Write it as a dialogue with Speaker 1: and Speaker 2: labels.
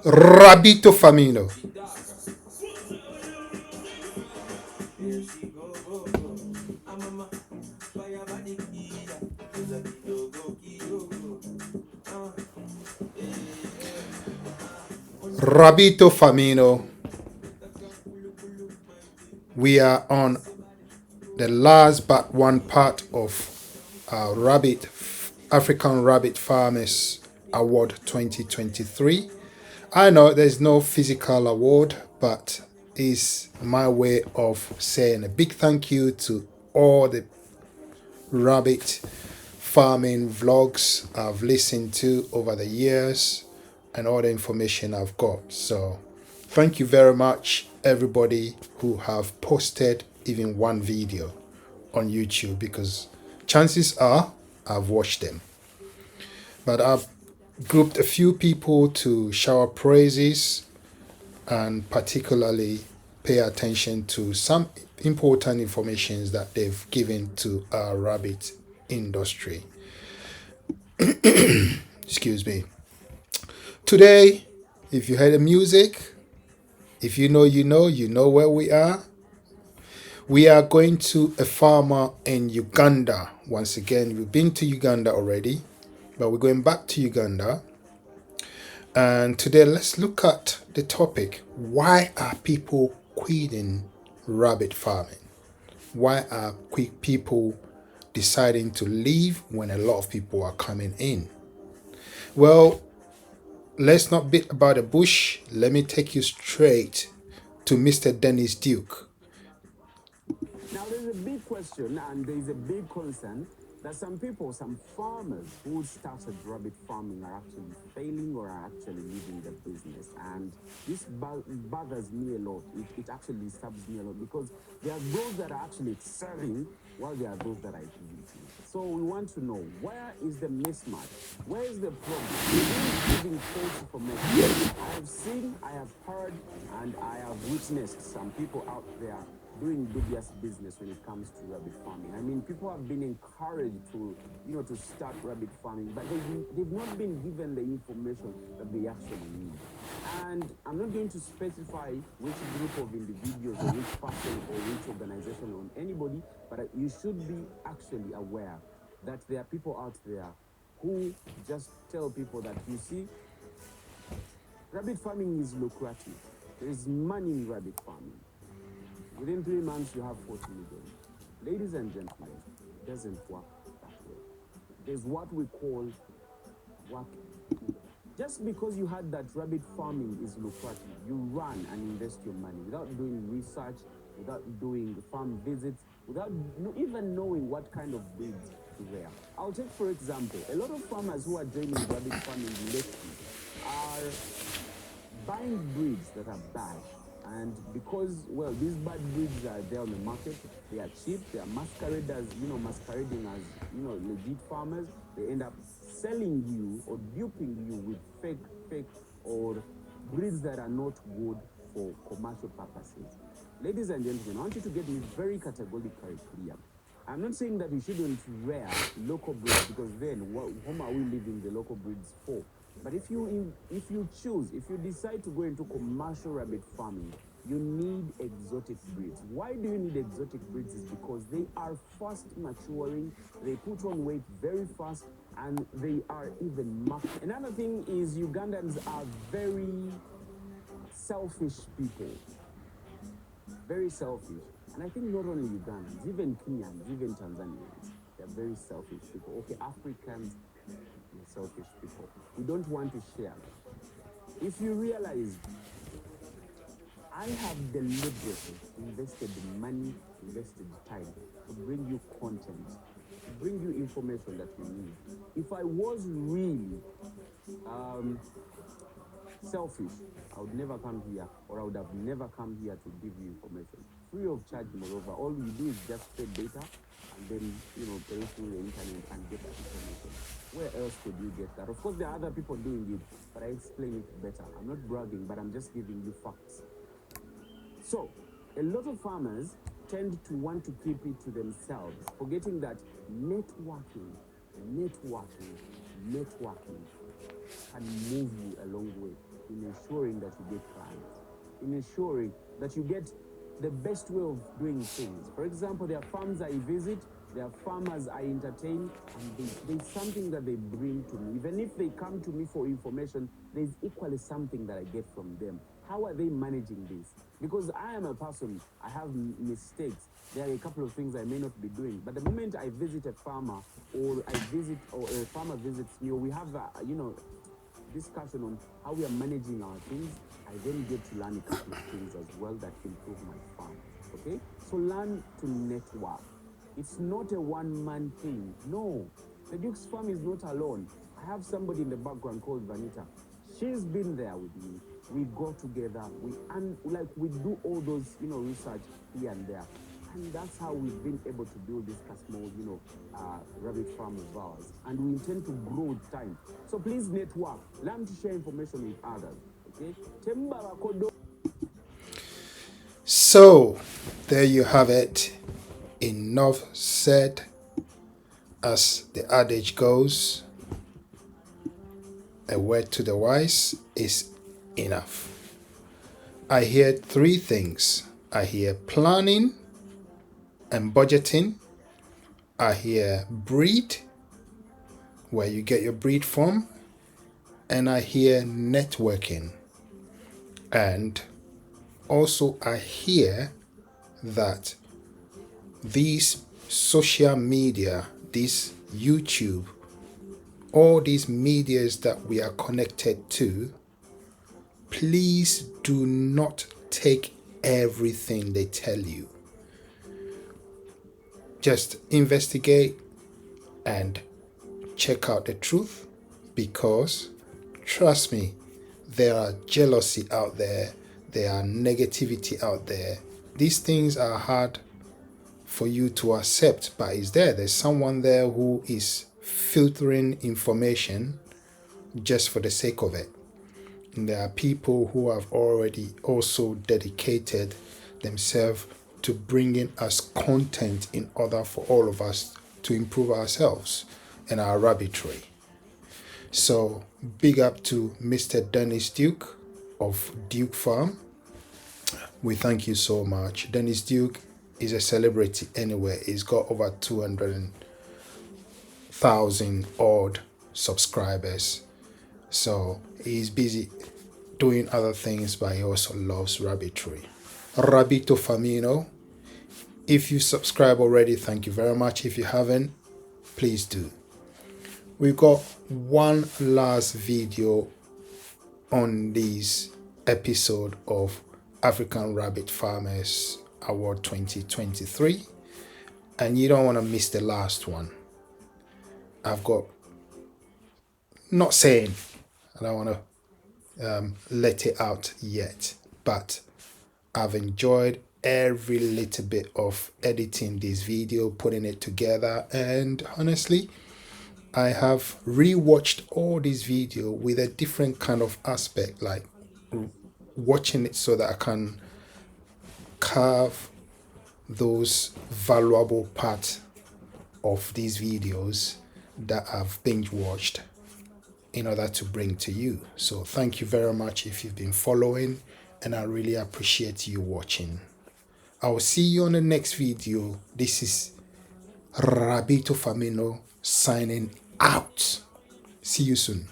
Speaker 1: Rabito Famino. Rabito Famino. We are on the last but one part of our African Rabbit Farmers Award 2023. I know there's no physical award, but it's my way of saying a big thank you to all the rabbit farming vlogs I've listened to over the years and all the information I've got. So thank you very much, everybody who have posted even one video on YouTube, because chances are I've watched them. But I've grouped a few people to shower praises and particularly pay attention to some important information that they've given to our rabbit industry. Excuse me. Today, if you heard the music, if you know, you know where we are. We are going to a farmer in Uganda. Once again, we've been to Uganda already, but we're going back to Uganda. And today, let's look at the topic: why are people quitting rabbit farming? Why are people deciding to leave when a lot of people are coming in? Well, let's not beat about the bush. Let me take you straight to Mr. Denis Duke.
Speaker 2: Now, there's a big question and there's a big concern that some people, some farmers who started rabbit farming are actually failing or are actually leaving the business. And this bothers me a lot. It actually disturbs me a lot because there are those that are actually excelling while there are those that are eating. So we want to know, where is the mismatch? Where is the problem? Giving false information. I have seen, I have heard, and I have witnessed some people out there doing dubious business when it comes to rabbit farming. I mean, people have been encouraged to, to start rabbit farming, but they've not been given the information that they actually need. And I'm not going to specify which group of individuals or which person or which organization or anybody, but you should be actually aware that there are people out there who just tell people that, you see, rabbit farming is lucrative. There is money in rabbit farming. Within 3 months, you have 40 million. Ladies and gentlemen, it doesn't work that way. There's what we call work. Just because you had that rabbit farming is lucrative, you run and invest your money without doing research, without doing farm visits, without even knowing what kind of breeds to rear. I'll take, for example, a lot of farmers who are joining rabbit farming lately are buying breeds that are bad. And because, well, these bad breeds are there on the market, they are cheap, they are masquerading as, legit farmers. They end up selling you or duping you with fake or breeds that are not good for commercial purposes. Ladies and gentlemen, I want you to get me very categorically clear. I'm not saying that we shouldn't rear local breeds, because then whom are we leaving the local breeds for? But if you decide to go into commercial rabbit farming, you need exotic breeds. Why do you need exotic breeds? Is because they are fast maturing, they put on weight very fast, and they are even marked. Another thing is Ugandans are very selfish people. Very selfish. And I think not only Ugandans, even Kenyans, even Tanzanians, they're very selfish people. Okay, Africans, selfish people. We don't want to share. If you realize, I have deliberately invested money, invested time to bring you content, to bring you information that you need. If I was really selfish, I would never come here, or I would have never come here to give you information. Free of charge, moreover. All you do is just pay data and then, pay through the internet and get that information. Where else could you get that? Of course, there are other people doing it, but I explain it better. I'm not bragging, but I'm just giving you facts. So, a lot of farmers tend to want to keep it to themselves, forgetting that networking can move you a long way in ensuring that you get clients, in ensuring that you get the best way of doing things. For example, there are farms I visit, there are farmers I entertain, and there's something that they bring to me. Even if they come to me for information, there's equally something that I get from them. How are they managing this? Because I am a person, I have mistakes. There are a couple of things I may not be doing. But the moment I visit a farmer, or a farmer visits me, or we have discussion on how we are managing our things, I then get to learn a couple of things as well that improve my farm. Okay? So learn to network. It's not a one-man thing. No. The Duke's farm is not alone. I have somebody in the background called Vanita. She's been there with me. We go together. We do all those, research here and there. And that's how we've been able to build this small, rabbit farm of ours. And we intend to grow with time. So please network. Learn to share information with others. Okay?
Speaker 1: So, there you have it. Enough said. As the adage goes, a word to the wise is enough. I hear three things. I hear planning and budgeting. I hear breed, where you get your breed from. And I hear networking. And also I hear that these social media, this YouTube, all these medias that we are connected to, please do not take everything they tell you. Just investigate and check out the truth, because trust me, there are jealousy out there, there are negativity out there. These things are hard for you to accept, but it's there. There's someone there who is filtering information just for the sake of it. And there are people who have already also dedicated themselves to bringing us content in order for all of us to improve ourselves and our rabbitry. So big up to Mr. Denis Duke of Duke Farm. We thank you so much. Denis Duke is a celebrity anyway. He's got over 200,000 odd subscribers. So he's busy doing other things, but he also loves rabbitry. Rabito Famino. If you subscribe already, thank you very much. If you haven't, please do. We've got one last video on this episode of African Rabbit Farmers Award 2023, and you don't want to miss the last one. I've got, not saying I don't want to let it out yet, but I've enjoyed every little bit of editing this video, putting it together, and honestly, I have rewatched all this video with a different kind of aspect, like watching it so that I can carve those valuable parts of these videos that I've binge watched in order to bring to you. So thank you very much if you've been following, and I really appreciate you watching. I will see you on the next video. This is Rabito Famino signing out. See you soon.